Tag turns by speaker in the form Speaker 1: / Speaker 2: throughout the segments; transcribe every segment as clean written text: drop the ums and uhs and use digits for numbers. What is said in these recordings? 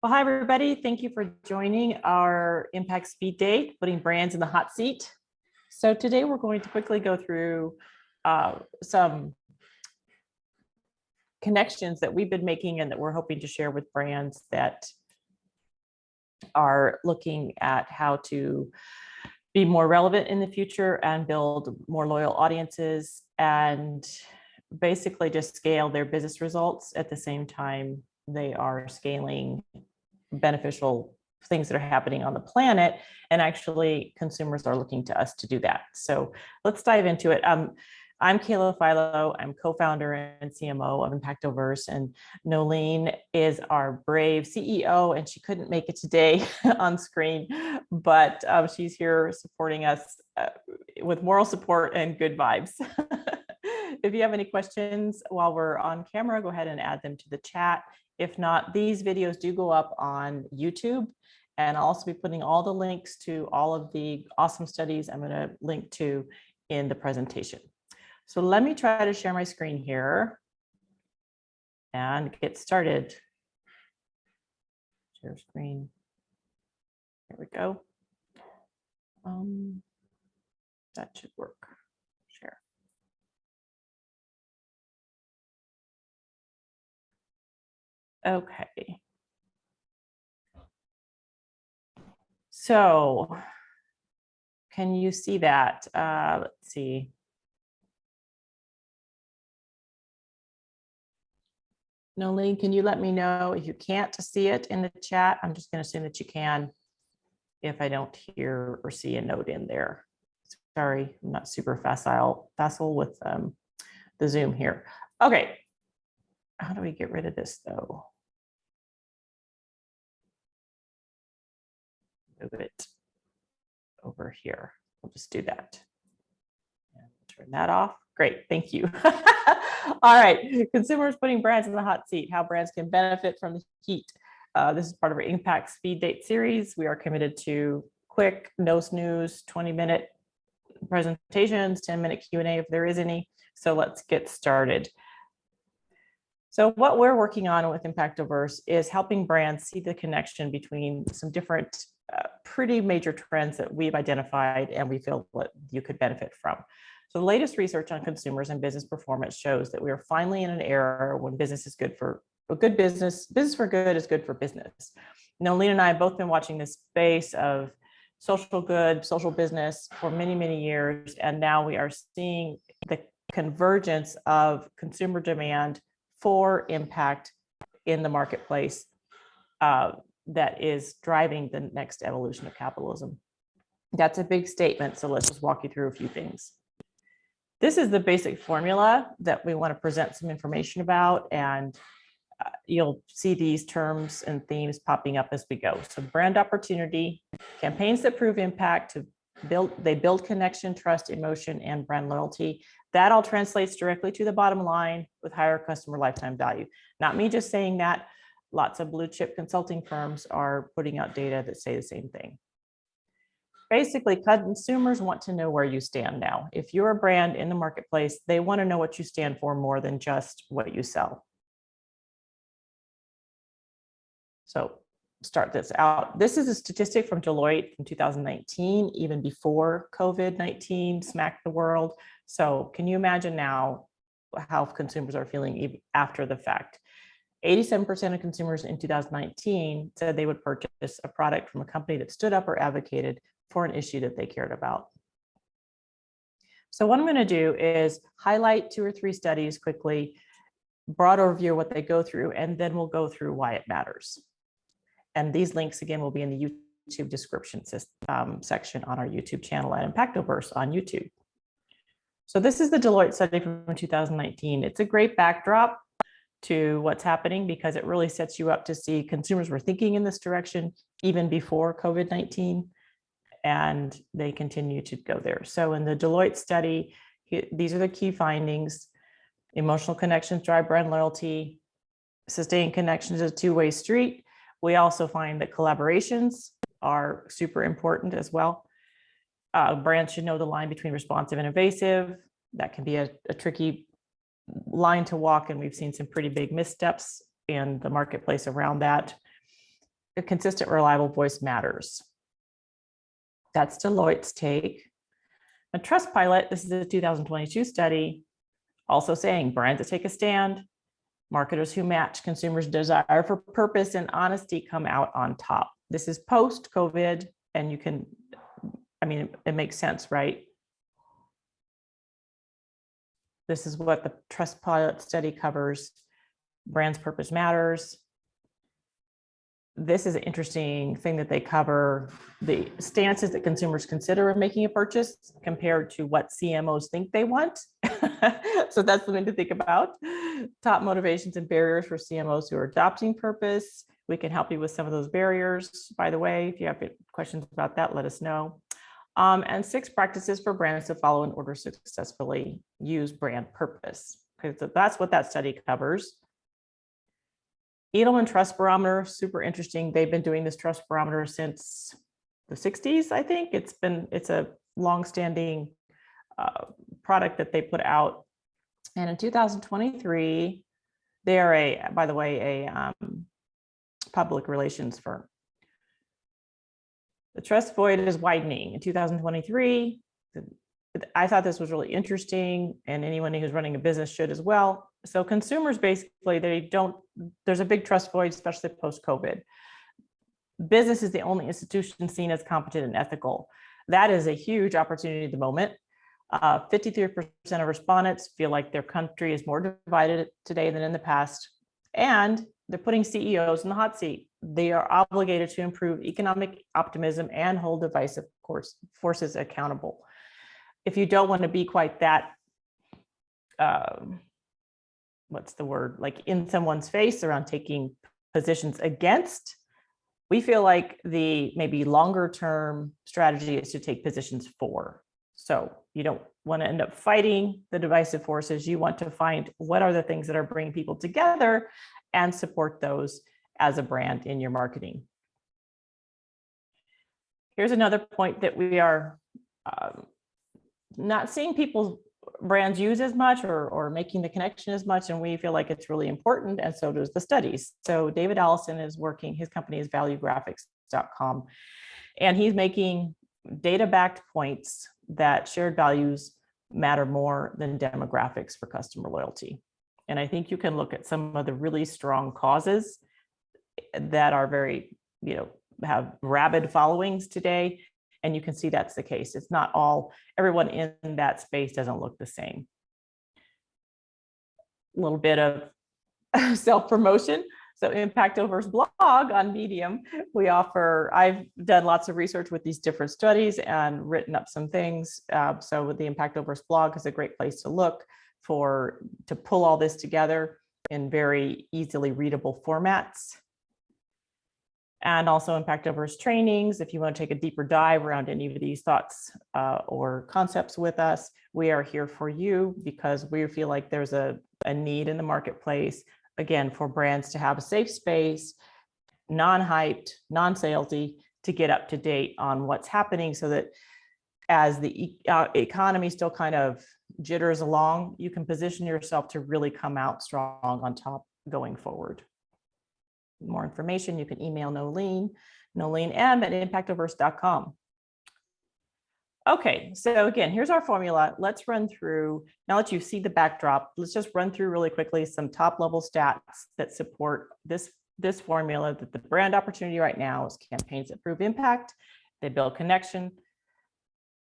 Speaker 1: Well, hi, everybody. Thank you for joining our Impact Speed Date, putting brands in the hot seat. So today we're going to quickly go through some connections that we've been making and that we're hoping to share with brands that are looking at how to be more relevant in the future and build more loyal audiences and basically just scale their business results at the same time they are scaling beneficial things that are happening on the planet, and actually consumers are looking to us to do that. So let's dive into it. I'm Kayla Philo. I'm co-founder and CMO of Impactoverse, and Nolene is our brave CEO, and she couldn't make it today on screen, but she's here supporting us with moral support and good vibes. If you have any questions while we're on camera, go ahead and add them to the chat. If not, these videos do go up on YouTube, and I'll also be putting all the links to all of the awesome studies I'm going to link to in the presentation. So let me try to share my screen here and get started. Share screen. There we go. That should work. Share. Okay. So can you see that? Let's see. Nolene, can you let me know if you can't see it in the chat? I'm just going to assume that you can if I don't hear or see a note in there. Sorry, I'm not super facile with the Zoom here. Okay. How do we get rid of this though? Move it over here. We'll just do that. And turn that off. Great, thank you. All right, consumers putting brands in the hot seat, how brands can benefit from the heat. This is part of our Impact Speed Date series. We are committed to quick, no snooze, 20-minute presentations, 10-minute Q&A if there is any. So let's get started. So what we're working on with Impactoverse is helping brands see the connection between some different pretty major trends that we've identified and we feel what you could benefit from. So the latest research on consumers and business performance shows that we are finally in an era when business is good for business for good is good for business. Nolene and I have both been watching this space of social good, social business for many, many years. And now we are seeing the convergence of consumer demand for impact in the marketplace that is driving the next evolution of capitalism. That's a big statement, so let's just walk you through a few things. This is the basic formula that we want to present some information about, and you'll see these terms and themes popping up as we go. So brand opportunity, campaigns that prove impact, they build connection, trust, emotion, and brand loyalty. That all translates directly to the bottom line with higher customer lifetime value. Not me just saying that. Lots of blue chip consulting firms are putting out data that say the same thing. Basically, consumers want to know where you stand now. If you're a brand in the marketplace, they want to know what you stand for more than just what you sell. So start this out. This is a statistic from Deloitte from 2019, even before COVID-19 smacked the world. So can you imagine now how consumers are feeling after the fact? 87% of consumers in 2019 said they would purchase a product from a company that stood up or advocated for an issue that they cared about. So what I'm going to do is highlight 2 or 3 studies quickly, broad overview of what they go through, and then we'll go through why it matters. And these links, again, will be in the YouTube description section on our YouTube channel at Impactoverse on YouTube. So this is the Deloitte study from 2019. It's a great backdrop to what's happening because it really sets you up to see consumers were thinking in this direction even before COVID-19, and they continue to go there. So in the Deloitte study, these are the key findings. Emotional connections drive brand loyalty. Sustained connections is a two-way street. We also find that collaborations are super important as well. Brands should know the line between responsive and invasive. That can be a tricky line to walk, and we've seen some pretty big missteps in the marketplace around that. a consistent, reliable voice matters. That's Deloitte's take. A Trustpilot, this is a 2022 study, also saying brands that take a stand, marketers who match consumers' desire for purpose and honesty come out on top. This is post-COVID, and you can, I mean, it makes sense, right? This is what the Trustpilot study covers. Brands' purpose matters. This is an interesting thing that they cover, the stances that consumers consider in making a purchase compared to what CMOs think they want. So that's something to think about. Top motivations and barriers for CMOs who are adopting purpose. We can help you with some of those barriers. By the way, if you have questions about that, let us know. And 6 practices for brands to follow in order to successfully use brand purpose. Okay, so that's what that study covers. Edelman Trust Barometer, super interesting. They've been doing this trust barometer since the 60s, I think. It's a longstanding product that they put out. And in 2023, they are by the way, a public relations firm. The trust void is widening. In 2023, I thought this was really interesting, and anyone who's running a business should as well. So consumers basically, there's a big trust void, especially post-COVID. Business is the only institution seen as competent and ethical. That is a huge opportunity at the moment. 53% of respondents feel like their country is more divided today than in the past, and they're putting CEOs in the hot seat. They are obligated to improve economic optimism and hold divisive forces accountable. If you don't want to be quite that, what's the word, like in someone's face around taking positions against, we feel like the maybe longer term strategy is to take positions for. So you don't want to end up fighting the divisive forces. You want to find what are the things that are bringing people together and support those as a brand in your marketing. Here's another point that we are not seeing brands use as much or making the connection as much, and we feel like it's really important, and so does the studies. So David Allison is working, his company is valuegraphics.com, and he's making data-backed points that shared values matter more than demographics for customer loyalty. And I think you can look at some of the really strong causes that are very, have rabid followings today, and you can see that's the case. It's not everyone in that space doesn't look the same. A little bit of self-promotion. So Impact Over's blog on Medium, I've done lots of research with these different studies and written up some things. So the Impact Over's blog is a great place to look to pull all this together in very easily readable formats. And also Impact Over's trainings. If you want to take a deeper dive around any of these thoughts or concepts with us, we are here for you because we feel like there's a need in the marketplace, again, for brands to have a safe space, non-hyped, non-salesy, to get up to date on what's happening so that as the economy still kind of jitters along, you can position yourself to really come out strong on top going forward. More information, you can email Nolene m@impactoverse.com. Okay, so again, here's our formula. Let's run through, now that you see the backdrop, let's just run through really quickly some top level stats that support this formula, that the brand opportunity right now is campaigns that prove impact, they build connection,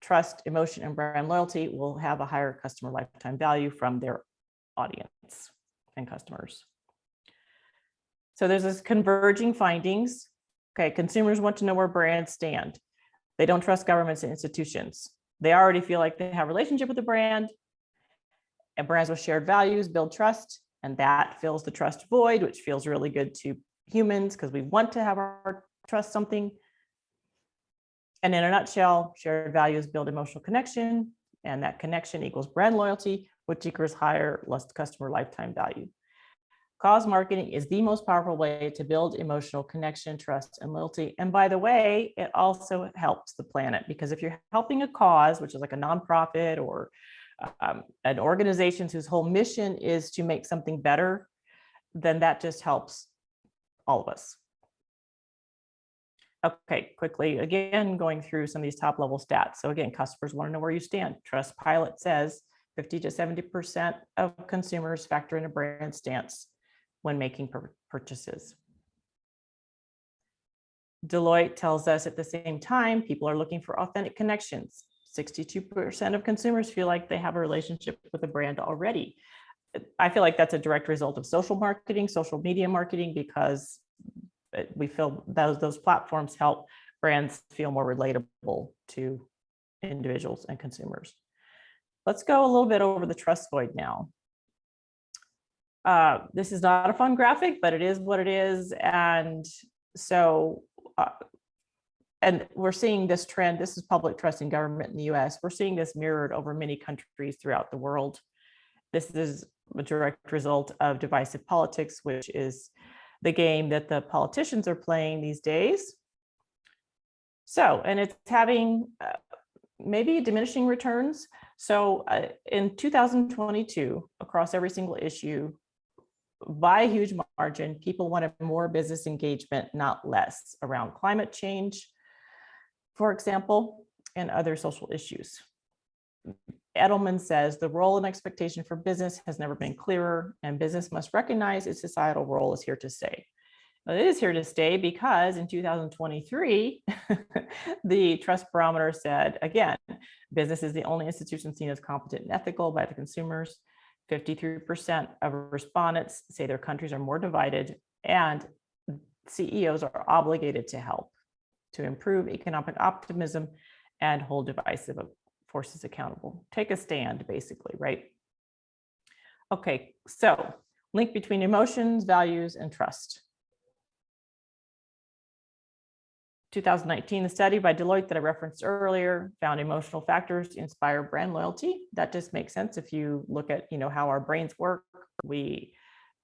Speaker 1: trust, emotion, and brand loyalty will have a higher customer lifetime value from their audience and customers. So there's this converging findings. Okay, consumers want to know where brands stand. They don't trust governments and institutions. They already feel like they have a relationship with the brand, and brands with shared values build trust, and that fills the trust void, which feels really good to humans because we want to have our trust something. And in a nutshell, shared values build emotional connection, and that connection equals brand loyalty, which equals higher customer lifetime value. Cause marketing is the most powerful way to build emotional connection, trust, and loyalty. And by the way, it also helps the planet, because if you're helping a cause, which is like a nonprofit or an organization whose whole mission is to make something better, then that just helps all of us. Okay, quickly, again, going through some of these top level stats. So again, customers want to know where you stand. Trustpilot says 50 to 70% of consumers factor in a brand stance when making purchases. Deloitte tells us at the same time, people are looking for authentic connections. 62% of consumers feel like they have a relationship with a brand already. I feel like that's a direct result of social marketing, social media marketing, because we feel those platforms help brands feel more relatable to individuals and consumers. Let's go a little bit over the trust void now. This is not a fun graphic, but it is what it is. And so, and we're seeing this trend. This is public trust in government in the US. We're seeing this mirrored over many countries throughout the world. This is a direct result of divisive politics, which is the game that the politicians are playing these days. So, and it's having maybe diminishing returns. So in 2022, across every single issue, by a huge margin, people wanted more business engagement, not less, around climate change, for example, and other social issues. Edelman says the role and expectation for business has never been clearer, and business must recognize its societal role is here to stay. Well, it is here to stay because in 2023, the trust barometer said, again, business is the only institution seen as competent and ethical by the consumers. 53% of respondents say their countries are more divided, and CEOs are obligated to help to improve economic optimism and hold divisive forces accountable. Take a stand, basically, right? Okay, so link between emotions, values, and trust. 2019, the study by Deloitte that I referenced earlier found emotional factors inspire brand loyalty. That just makes sense if you look at, how our brains work. We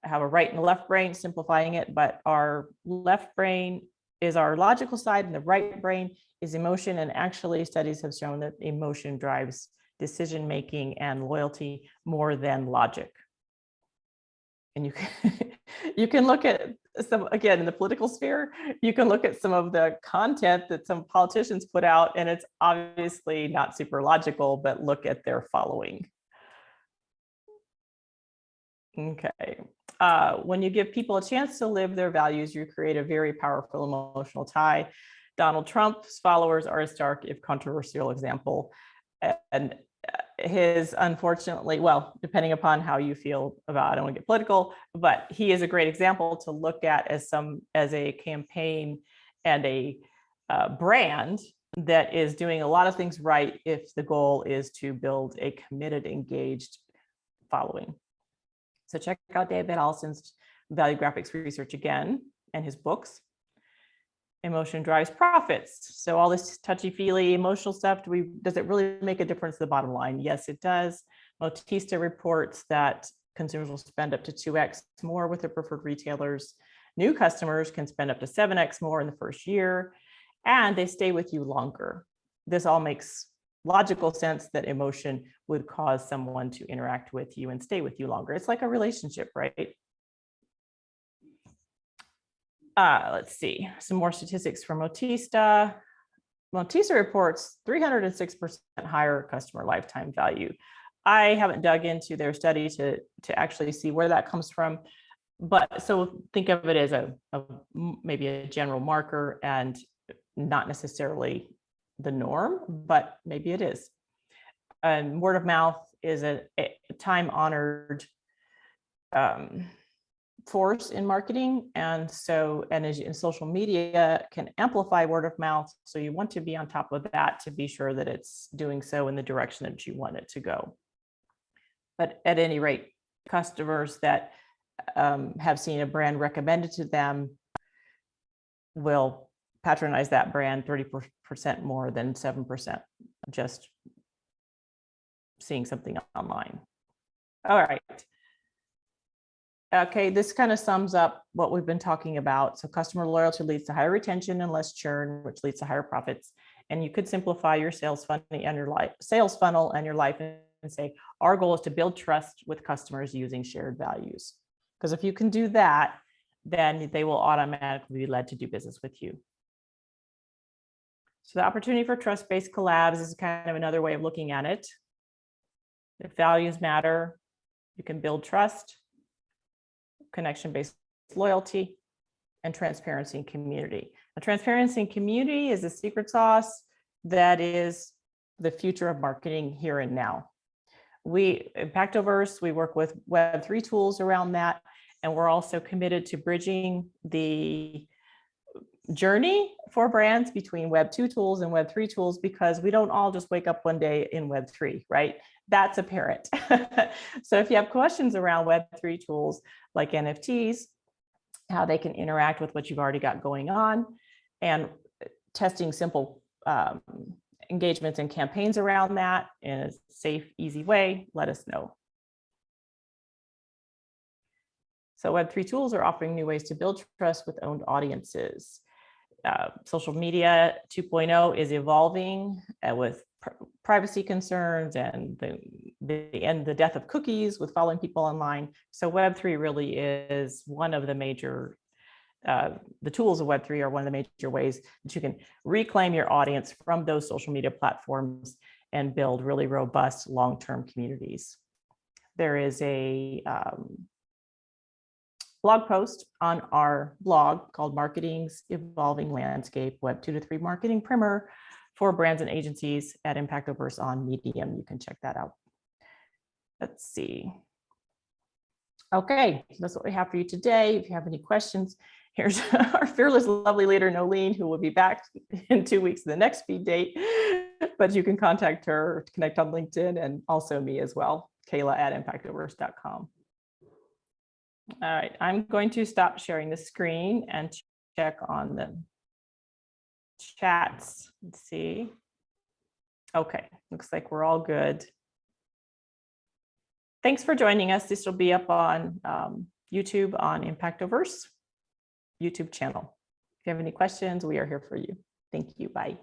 Speaker 1: have a right and a left brain, simplifying it, but our left brain is our logical side and the right brain is emotion. And actually studies have shown that emotion drives decision-making and loyalty more than logic. And you can look at some, again, in the political sphere, you can look at some of the content that some politicians put out, and it's obviously not super logical, but look at their following. Okay. When you give people a chance to live their values, you create a very powerful emotional tie. Donald Trump's followers are a stark, if controversial, example. And his, unfortunately, well, depending upon how you feel about, I don't want to get political, but he is a great example to look at as a campaign and a brand that is doing a lot of things right if the goal is to build a committed, engaged following. So check out David Allison's value graphics research again and his books. Emotion drives profits. So all this touchy-feely emotional stuff, does it really make a difference to the bottom line? Yes, it does. Motista reports that consumers will spend up to 2x more with their preferred retailers. New customers can spend up to 7x more in the first year, and they stay with you longer. This all makes logical sense that emotion would cause someone to interact with you and stay with you longer. It's like a relationship, right? Let's see, some more statistics from Motista. Motista reports 306% higher customer lifetime value. I haven't dug into their study to actually see where that comes from, but so think of it as maybe a general marker and not necessarily the norm, but maybe it is. And word of mouth is a time-honored force in marketing, and social media can amplify word of mouth. So you want to be on top of that to be sure that it's doing so in the direction that you want it to go. But at any rate, customers that have seen a brand recommended to them will patronize that brand 30% more than 7% just seeing something online. All right. Okay, this kind of sums up what we've been talking about. So customer loyalty leads to higher retention and less churn, which leads to higher profits. And you could simplify your sales funnel and your life and say, our goal is to build trust with customers using shared values. Because if you can do that, then they will automatically be led to do business with you. So the opportunity for trust-based collabs is kind of another way of looking at it. If values matter, you can build trust, connection-based loyalty, and transparency and community. Now, transparency and community is a secret sauce that is the future of marketing here and now. We, Impactoverse, we work with Web3 tools around that, and we're also committed to bridging the journey for brands between Web2 tools and Web3 tools, because we don't all just wake up one day in Web3, right? That's apparent. So if you have questions around Web3 tools like NFTs, how they can interact with what you've already got going on, and testing simple engagements and campaigns around that in a safe, easy way, let us know. So Web3 tools are offering new ways to build trust with owned audiences. Social media 2.0 is evolving with privacy concerns and the death of cookies with following people online. So Web3 really is one of the major, the tools of Web3 are one of the major ways that you can reclaim your audience from those social media platforms and build really robust long-term communities. There is a blog post on our blog called Marketing's Evolving Landscape, Web 2 to 3 Marketing Primer for brands and agencies at Impactoverse on Medium. You can check that out. Let's see. Okay, that's what we have for you today. If you have any questions, here's our fearless, lovely leader, Nolene, who will be back in 2 weeks, the next speed date. But you can contact her, connect on LinkedIn, and also me as well, Kayla@impactoverse.com. All right, I'm going to stop sharing the screen and check on the chats. Let's see. Okay, looks like we're all good. Thanks for joining us. This will be up on YouTube on Impactoverse YouTube channel. If you have any questions, we are here for you. Thank you. Bye.